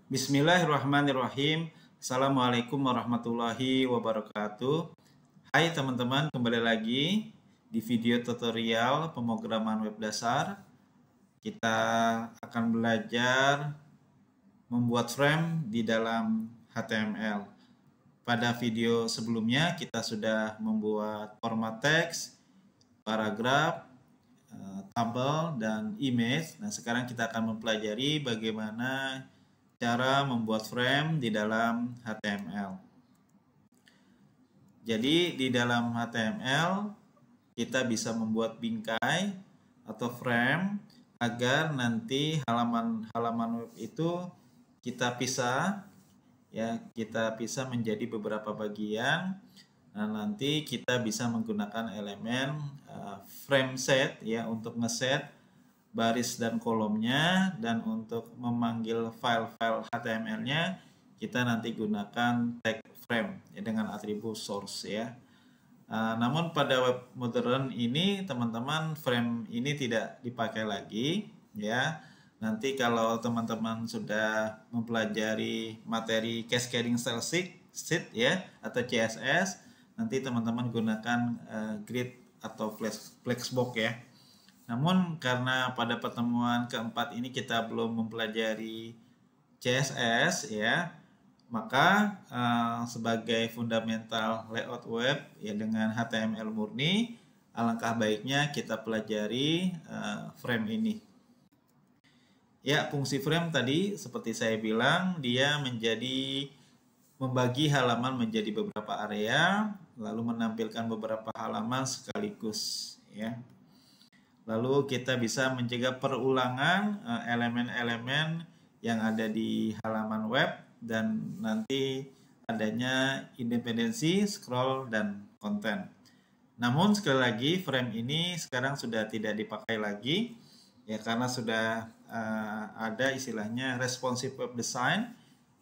Bismillahirrahmanirrahim. Assalamualaikum warahmatullahi wabarakatuh. Hai teman-teman, kembali lagi di video tutorial pemrograman web dasar. Kita akan belajar membuat frame di dalam HTML. Pada video sebelumnya kita sudah membuat format teks, paragraf, tabel, dan image. Nah, sekarang kita akan mempelajari bagaimana cara membuat frame di dalam HTML. Jadi di dalam HTML kita bisa membuat bingkai atau frame agar nanti halaman-halaman web itu kita pisah menjadi beberapa bagian. Nah, nanti kita bisa menggunakan elemen frame set untuk ngeset baris dan kolomnya, dan untuk memanggil file-file HTML-nya kita nanti gunakan tag frame dengan atribut source namun pada web modern ini teman-teman, frame ini tidak dipakai lagi Nanti kalau teman-teman sudah mempelajari materi cascading style sheet atau CSS, nanti teman-teman gunakan grid atau flexbox Namun karena pada pertemuan keempat ini kita belum mempelajari CSS maka sebagai fundamental layout web dengan HTML murni, alangkah baiknya kita pelajari frame ini. Fungsi frame tadi seperti saya bilang, dia membagi halaman menjadi beberapa area, lalu menampilkan beberapa halaman sekaligus Lalu kita bisa mencegah perulangan elemen-elemen yang ada di halaman web, dan nanti adanya independensi scroll dan konten. Namun sekali lagi, frame ini sekarang sudah tidak dipakai lagi karena sudah ada istilahnya responsive web design,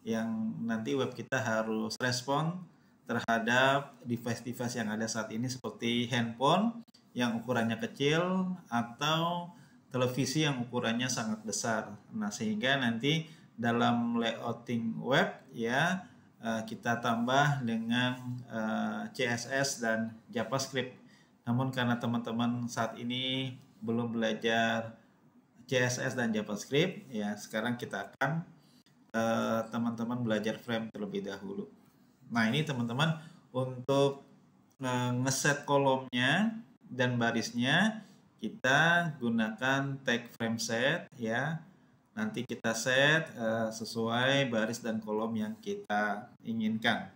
yang nanti web kita harus respon terhadap device-device yang ada saat ini seperti handphone yang ukurannya kecil atau televisi yang ukurannya sangat besar. Nah, sehingga nanti dalam layouting web kita tambah dengan CSS dan JavaScript. Namun karena teman-teman saat ini belum belajar CSS dan JavaScript, sekarang kita akan teman-teman belajar frame terlebih dahulu. Nah, ini teman-teman untuk ngeset kolomnya dan barisnya kita gunakan tag frame set Nanti kita set sesuai baris dan kolom yang kita inginkan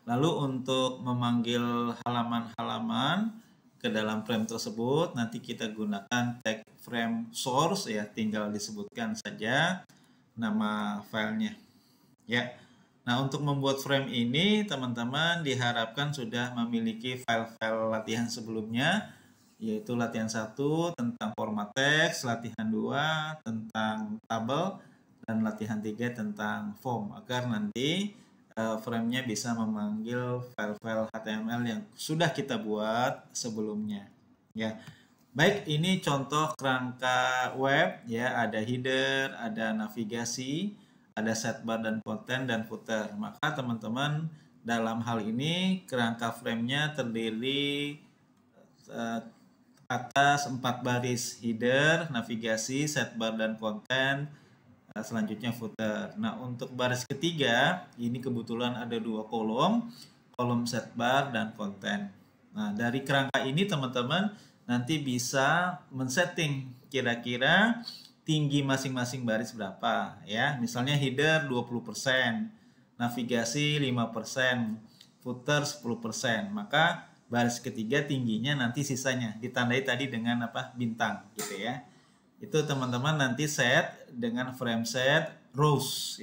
Lalu untuk memanggil halaman-halaman ke dalam frame tersebut, nanti kita gunakan tag frame source tinggal disebutkan saja nama filenya Nah, untuk membuat frame ini teman-teman diharapkan sudah memiliki file-file latihan sebelumnya, yaitu latihan 1 tentang format teks, latihan 2 tentang tabel, dan latihan 3 tentang form, agar nanti frame-nya bisa memanggil file-file HTML yang sudah kita buat sebelumnya Baik, ini contoh kerangka web ada header, ada navigasi, ada sidebar dan konten dan footer. Maka teman-teman dalam hal ini kerangka frame-nya terdiri atas 4 baris: header, navigasi, sidebar dan konten, selanjutnya footer. Nah, untuk baris ketiga ini kebetulan ada 2 kolom sidebar dan konten. Nah, dari kerangka ini teman-teman nanti bisa men-setting kira-kira tinggi masing-masing baris berapa Misalnya header 20%, navigasi 5%, footer 10%. Maka baris ketiga tingginya nanti sisanya ditandai tadi dengan bintang Itu teman-teman nanti set dengan frame set rows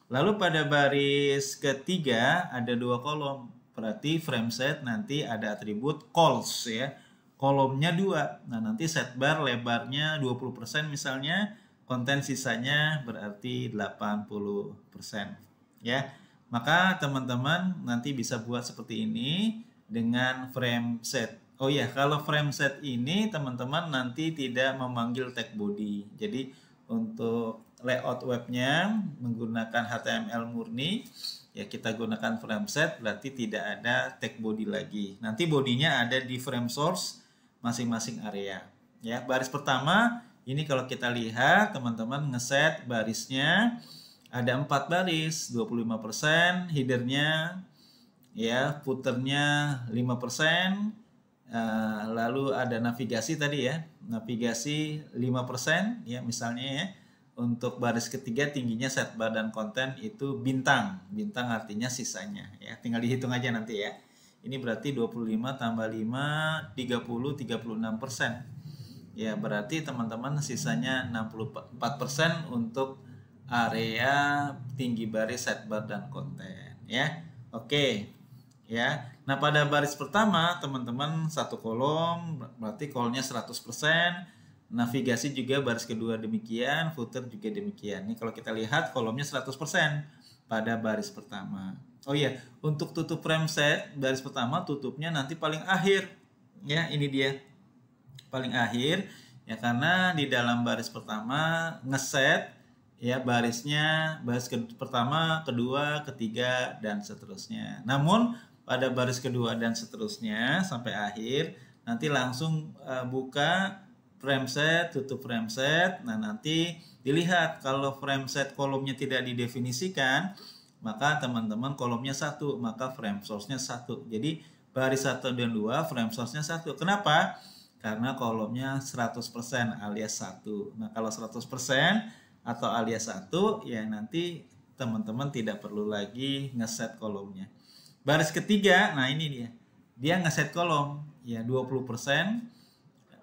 Lalu pada baris ketiga ada 2 kolom. Berarti frame set nanti ada atribut colors kolomnya 2. Nah, nanti sidebar lebarnya 20% misalnya, konten sisanya berarti 80% Maka teman-teman nanti bisa buat seperti ini dengan frame set. Oh ya, kalau frame set ini teman-teman nanti tidak memanggil tag body. Jadi untuk layout webnya menggunakan HTML murni, ya kita gunakan frame set, berarti tidak ada tag body lagi. Nanti bodinya ada di frame source masing-masing area. Ya, baris pertama ini kalau kita lihat teman-teman ngeset barisnya ada 4 baris, 25%, headernya ya, footernya 5%, lalu ada navigasi tadi ya, navigasi 5% ya misalnya ya. Untuk baris ketiga tingginya setbar dan konten itu bintang. Bintang artinya sisanya ya. Tinggal dihitung aja nanti ya. Ini berarti 25 tambah 5 30 36%. Ya, berarti teman-teman sisanya 64% untuk area tinggi baris setbar dan konten ya. Oke. Ya. Nah, pada baris pertama teman-teman satu kolom berarti kolomnya 100%, navigasi juga baris kedua demikian, footer juga demikian. Ini kalau kita lihat kolomnya 100% pada baris pertama. Oh iya, untuk tutup frame set baris pertama tutupnya nanti paling akhir. Ya, ini dia. Paling akhir ya, karena di dalam baris pertama ngeset ya barisnya baris pertama, kedua, ketiga dan seterusnya. Namun pada baris kedua dan seterusnya sampai akhir nanti langsung buka frame set, tutup frame set. Nah, nanti dilihat kalau frame set kolomnya tidak didefinisikan, maka teman-teman kolomnya 1, maka frame source-nya 1. Jadi baris 1 dan 2 frame source-nya 1. Kenapa? Karena kolomnya 100% alias 1. Nah, kalau 100% atau alias 1 ya nanti teman-teman tidak perlu lagi ngeset kolomnya. Baris ketiga, nah ini dia. Dia ngeset kolom ya 20%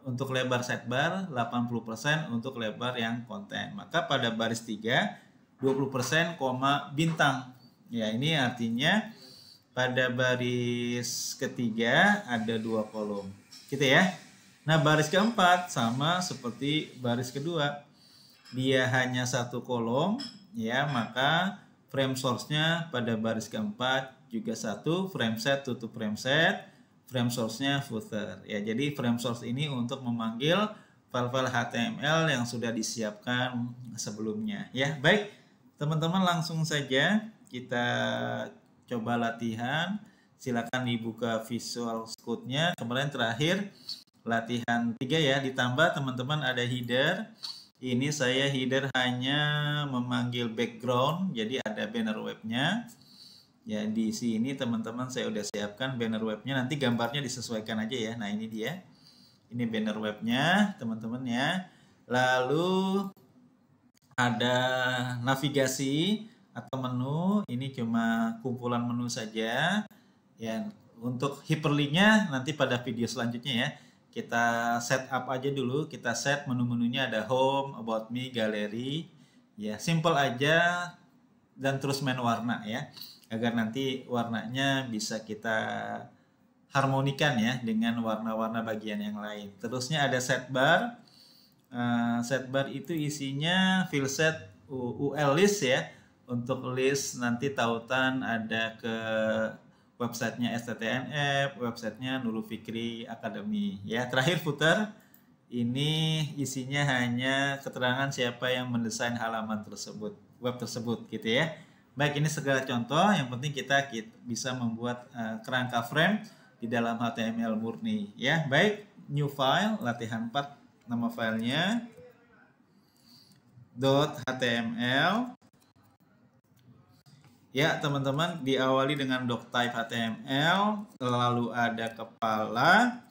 untuk lebar sidebar, 80% untuk lebar yang konten. Maka pada baris 3 20%, bintang. Ya, ini artinya pada baris ketiga ada 2 kolom. Gitu ya. Nah, baris keempat sama seperti baris kedua. Dia hanya 1 kolom ya, maka frame source-nya pada baris keempat juga 1, frame set tutup frame set, frame source-nya footer. Ya, jadi frame source ini untuk memanggil file-file HTML yang sudah disiapkan sebelumnya. Ya, baik. Teman-teman langsung saja kita coba latihan. Silakan dibuka Visual Code-nya. Kemarin terakhir latihan 3 ya, ditambah teman-teman ada header. Ini saya header hanya memanggil background, jadi ada banner webnya. Ya, di sini teman-teman saya udah siapkan banner webnya, nanti gambarnya disesuaikan aja ya. Nah, ini dia. Ini banner webnya teman-teman ya. Lalu ada navigasi atau menu, ini cuma kumpulan menu saja. Ya, untuk hyperlinknya nanti pada video selanjutnya ya. Kita set up aja dulu, kita set menu-menunya ada home, about me, galeri. Ya, simple aja dan terus main warna ya. Agar nanti warnanya bisa kita harmonikan ya dengan warna-warna bagian yang lain. Terusnya ada setbar. Setbar itu isinya field set UL list ya. Untuk list nanti tautan ada ke websitenya STTNF, websitenya Nurul Fikri Academy. Ya, terakhir footer. Ini isinya hanya keterangan siapa yang mendesain halaman tersebut, web tersebut gitu ya. Baik, ini segala contoh, yang penting kita bisa membuat kerangka frame di dalam HTML murni ya. Baik, new file latihan 4, nama filenya .html. Ya, teman-teman, diawali dengan doctype HTML, lalu ada kepala.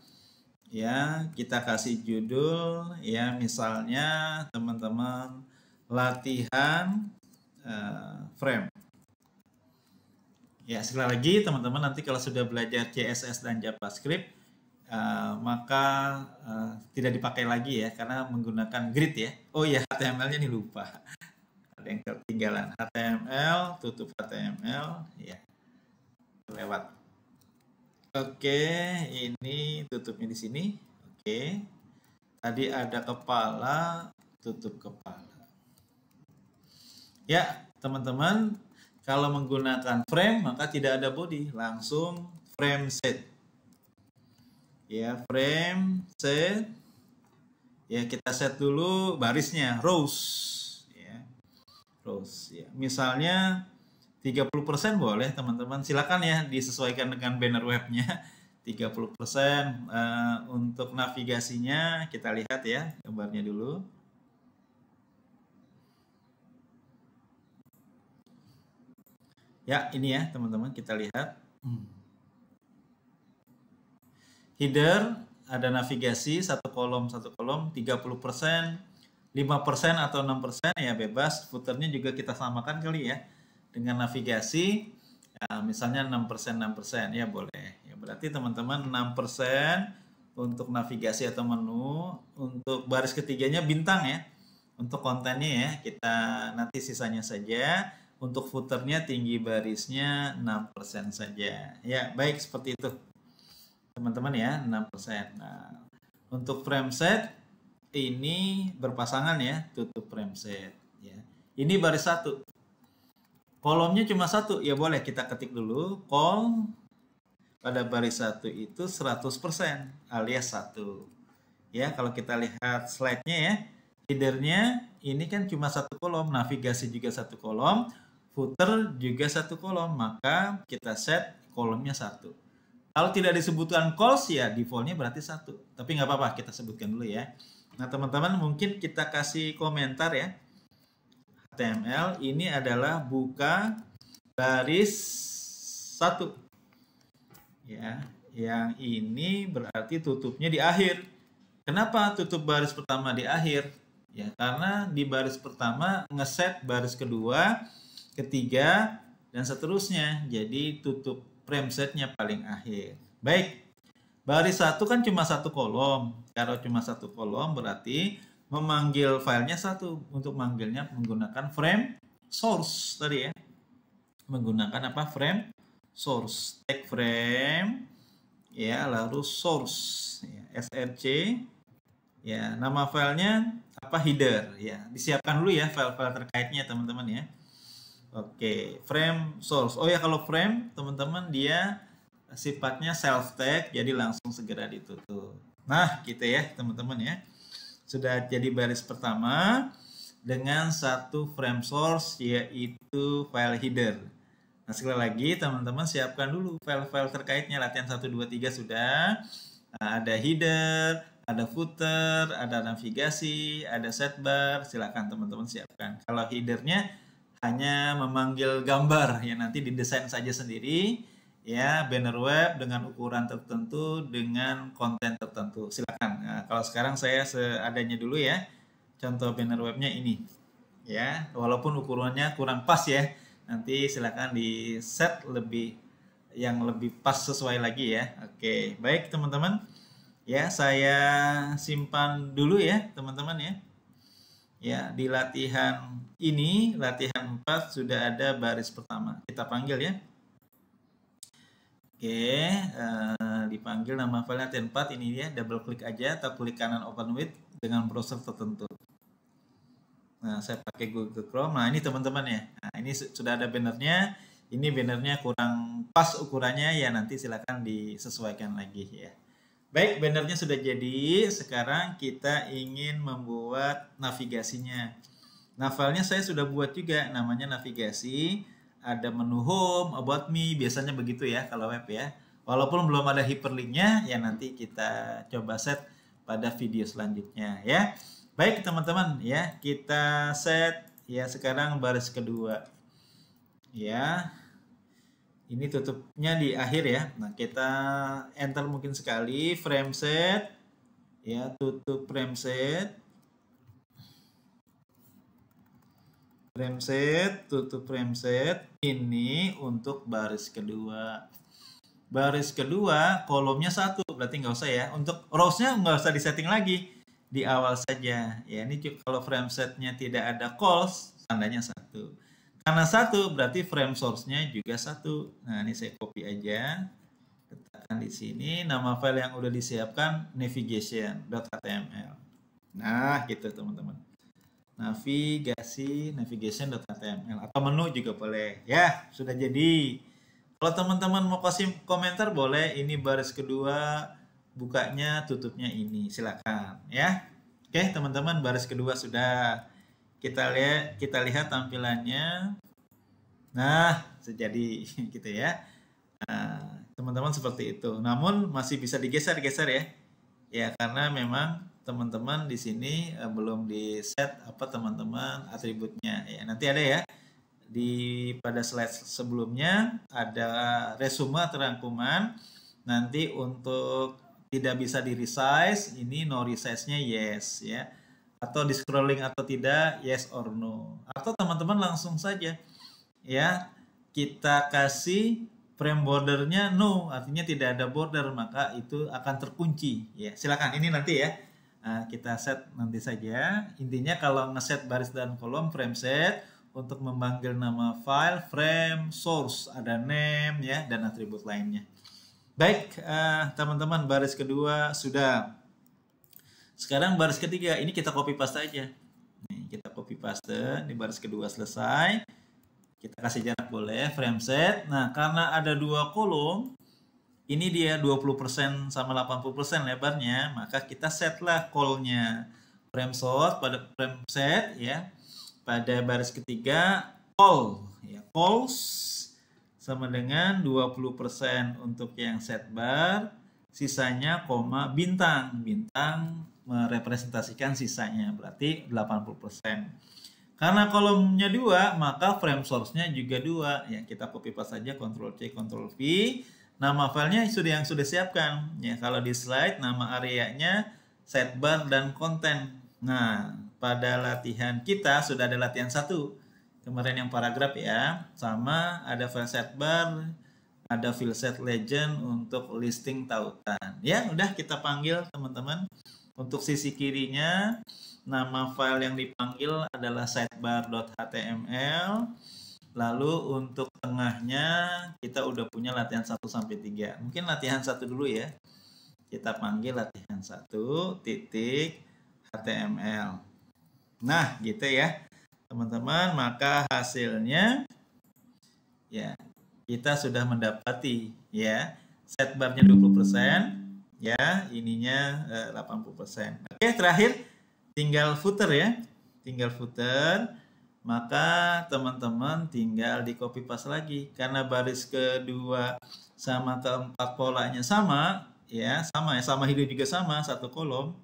Ya, kita kasih judul ya, misalnya teman-teman latihan frame. Ya, sekali lagi teman-teman, nanti kalau sudah belajar CSS dan JavaScript maka tidak dipakai lagi ya, karena menggunakan grid ya. Oh ya, HTML-nya nih lupa. Ada yang ketinggalan. HTML, tutup HTML ya. Lewat. Oke, ini tutupnya di sini. Oke. Tadi ada kepala, tutup kepala. Ya, teman-teman, kalau menggunakan frame maka tidak ada body, langsung frame set. Ya, frame set. Ya, kita set dulu barisnya, rows. Ya. rows ya. Misalnya 30% boleh teman-teman, silakan ya disesuaikan dengan banner webnya. 30% untuk navigasinya kita lihat ya gambarnya dulu. Ya, ini ya teman-teman, kita lihat. Header ada navigasi satu kolom 30%, 5% atau 6% ya bebas. Footernya juga kita samakan kali ya dengan navigasi. Ya, misalnya 6% ya boleh. Ya berarti teman-teman 6% untuk navigasi atau menu. Untuk baris ketiganya bintang ya. Untuk kontennya ya kita nanti sisanya saja. Untuk footernya tinggi barisnya 6% saja. Ya baik, seperti itu teman-teman ya, 6%. Nah, untuk frame set ini berpasangan ya, tutup frame set ya. Ini baris 1. Kolomnya cuma 1, ya boleh kita ketik dulu col pada baris 1 itu 100% alias 1. Ya, kalau kita lihat slide-nya ya, header-nya ini kan cuma 1 kolom, navigasi juga 1 kolom, footer juga 1 kolom, maka kita set kolomnya 1. Kalau tidak disebutkan calls ya defaultnya berarti 1. Tapi nggak apa-apa, kita sebutkan dulu ya. Nah teman-teman mungkin kita kasih komentar ya. HTML ini adalah buka baris 1. Ya, yang ini berarti tutupnya di akhir. Kenapa tutup baris pertama di akhir? Ya, karena di baris pertama ngeset baris kedua, ketiga, dan seterusnya. Jadi tutup frame setnya paling akhir. Baik, baris 1 kan cuma 1 kolom. Kalau cuma 1 kolom berarti memanggil filenya 1. Untuk manggilnya menggunakan frame source tadi ya. Menggunakan apa? Frame source. Tag frame ya, lalu source ya, src ya. Nama filenya apa? Header ya. Disiapkan dulu ya file-file terkaitnya teman-teman ya. Oke, frame source. Oh ya, kalau frame teman-teman dia sifatnya self tag, jadi langsung segera ditutup. Nah, gitu ya teman-teman ya. Sudah jadi baris pertama dengan 1 frame source yaitu file header. Nah, sekali lagi teman-teman siapkan dulu file-file terkaitnya. Latihan 1 2 3 sudah. Nah, ada header, ada footer, ada navigasi, ada setbar. Silakan teman-teman siapkan. Kalau headernya hanya memanggil gambar ya, nanti didesain saja sendiri ya, banner web dengan ukuran tertentu, dengan konten tertentu. Silakan. Nah, kalau sekarang saya seadanya dulu ya. Contoh banner webnya ini. Ya, walaupun ukurannya kurang pas ya. Nanti silakan di set yang lebih pas sesuai lagi ya. Oke, baik teman-teman. Ya, saya simpan dulu ya, teman-teman ya. Ya, di latihan ini, latihan 4 sudah ada baris pertama. Kita panggil ya. Oke, dipanggil nama file latihan 4 ini ya, double klik aja atau klik kanan open with dengan browser tertentu. Nah, saya pakai Google Chrome. Nah, ini teman-teman ya. Nah, ini sudah ada bannernya. Ini bannernya kurang pas ukurannya ya, nanti silakan disesuaikan lagi ya. Baik, bannernya sudah jadi. Sekarang kita ingin membuat navigasinya. Nah, filenya saya sudah buat juga, namanya navigasi. Ada menu home, about me, biasanya begitu ya kalau web ya. Walaupun belum ada hyperlinknya, ya nanti kita coba set pada video selanjutnya ya. Baik teman-teman ya, kita set ya sekarang baris kedua. Ya, ini tutupnya di akhir ya. Nah, kita enter mungkin sekali, frame set ya, tutup frame set. Frame set, tutup frame set. Ini untuk baris kedua. Baris kedua kolomnya 1, berarti nggak usah ya. Untuk rows-nya nggak usah disetting lagi, di awal saja. Ya, ini kalau frame setnya tidak ada calls, tandanya 1. Karena 1 berarti frame source-nya juga 1. Nah, ini saya copy aja. Letakkan di sini. Nama file yang udah disiapkan navigation.html. Nah, gitu teman-teman. Navigation.html atau menu juga boleh ya. Sudah jadi. Kalau teman-teman mau kasih komentar boleh, ini baris kedua, bukanya tutupnya ini, silakan ya. Oke teman-teman, baris kedua sudah. kita lihat tampilannya. Nah, jadi gitu ya. Nah, teman-teman seperti itu. Namun masih bisa digeser-geser ya. Ya, karena memang teman-teman di sini belum di set apa teman-teman atributnya ya. Nanti ada ya pada slide sebelumnya ada resume atau rangkuman. Nanti untuk tidak bisa di resize, ini no resize-nya yes ya. Atau di scrolling atau tidak, yes or no. Atau teman-teman langsung saja ya, kita kasih frame bordernya no, artinya tidak ada border, maka itu akan terkunci ya. Silakan ini nanti ya. Nah, kita set nanti saja. Intinya kalau ngeset baris dan kolom frame set untuk memanggil nama file, frame, source, ada name ya dan atribut lainnya. Baik, teman-teman, baris kedua sudah. Sekarang baris ketiga, ini kita copy paste aja. Nih, kita copy paste di baris kedua selesai. Kita kasih jarak boleh, frame set. Nah, karena ada dua kolom, ini dia 20% sama 80% lebarnya, maka kita setlah call-nya frame source pada frame set ya. Pada baris ketiga call ya, calls sama dengan 20% untuk yang set bar, sisanya koma bintang. Bintang merepresentasikan sisanya, berarti 80%. Karena kolomnya 2, maka frame source-nya juga 2. Ya, kita copy paste saja, Ctrl C, Ctrl V. Nama filenya yang sudah siapkan. Ya, kalau di slide nama areanya setbar dan konten. Nah, pada latihan kita sudah ada latihan 1. Kemarin yang paragraf ya, sama ada file setbar, ada file set legend untuk listing tautan. Ya, udah kita panggil teman-teman. Untuk sisi kirinya, nama file yang dipanggil adalah sidebar.html. Lalu untuk tengahnya kita udah punya latihan 1 sampai 3. Mungkin latihan 1 dulu ya. Kita panggil latihan 1 titik HTML. Nah, gitu ya. Teman-teman, maka hasilnya ya kita sudah mendapati ya setbarnya 20%, ya ininya 80%. Oke, terakhir tinggal footer ya. Tinggal footer. Maka teman-teman tinggal di copy paste lagi karena baris kedua sama keempat polanya sama ya, sama hidung juga sama, satu kolom.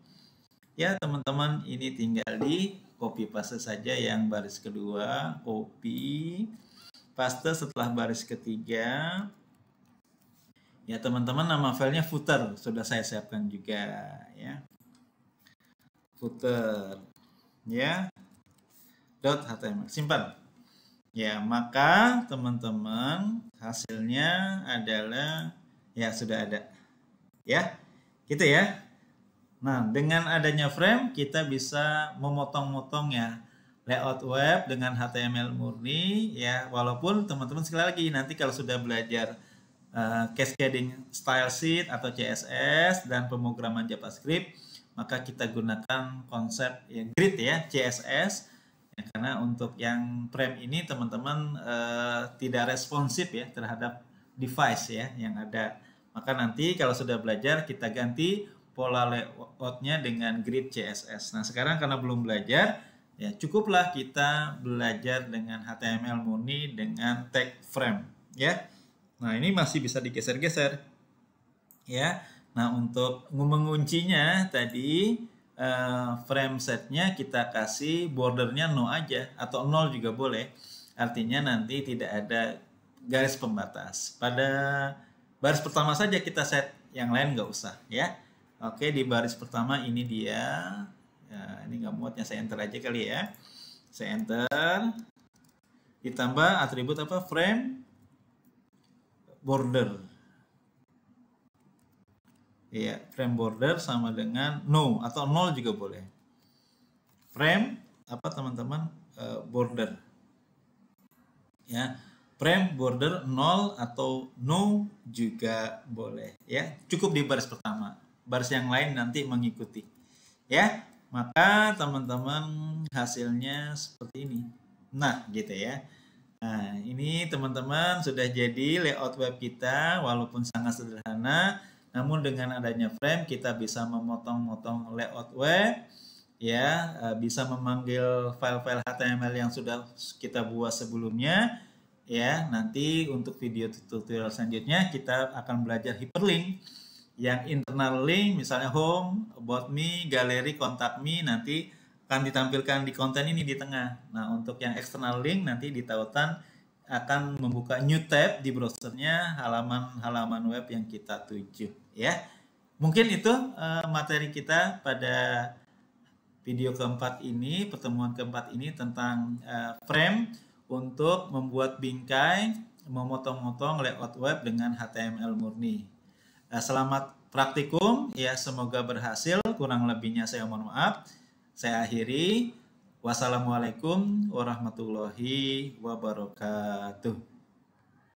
Ya, teman-teman ini tinggal di copy paste saja yang baris kedua, copy paste setelah baris ketiga. Ya, teman-teman, nama filenya footer sudah saya siapkan juga ya. Footer ya. .html, simpan ya. Maka teman-teman hasilnya adalah ya sudah ada ya, gitu ya. Nah, dengan adanya frame kita bisa memotong-motong ya layout web dengan HTML murni ya. Walaupun teman-teman sekali lagi nanti kalau sudah belajar cascading style sheet atau CSS dan pemrograman JavaScript, maka kita gunakan konsep yang grid ya, CSS. Ya, karena untuk yang frame ini teman-teman tidak responsif ya terhadap device ya yang ada. Maka nanti kalau sudah belajar kita ganti pola layoutnya dengan grid CSS. Nah, sekarang karena belum belajar ya cukuplah kita belajar dengan HTML murni dengan tag frame ya. Nah, ini masih bisa digeser-geser ya. Nah, untuk menguncinya tadi frame setnya kita kasih bordernya no aja atau 0 juga boleh, artinya nanti tidak ada garis pembatas. Pada baris pertama saja kita set, yang lain nggak usah ya. Oke, di baris pertama ini dia ya, ini nggak muatnya, saya enter aja kali ya. Saya enter, ditambah atribut apa, frame border. Ya, frame border sama dengan no atau 0 juga boleh. Frame apa teman-teman, border. Ya, frame border 0 atau no juga boleh ya. Cukup di baris pertama. Baris yang lain nanti mengikuti. Ya, maka teman-teman hasilnya seperti ini. Nah, gitu ya. Nah, ini teman-teman sudah jadi layout web kita walaupun sangat sederhana. Namun dengan adanya frame kita bisa memotong-motong layout web ya, bisa memanggil file-file HTML yang sudah kita buat sebelumnya. Ya, nanti untuk video tutorial selanjutnya kita akan belajar hyperlink. Yang internal link misalnya home, about me, galeri, contact me nanti akan ditampilkan di konten ini di tengah. Nah, untuk yang external link nanti di tautan akan membuka new tab di browsernya halaman-halaman web yang kita tuju, ya. Mungkin itu materi kita pada video keempat ini, pertemuan keempat ini tentang frame untuk membuat bingkai, memotong-motong layout web dengan HTML murni. Selamat praktikum, ya, semoga berhasil. Kurang lebihnya saya mohon maaf. Saya akhiri. Wassalamualaikum warahmatullahi wabarakatuh.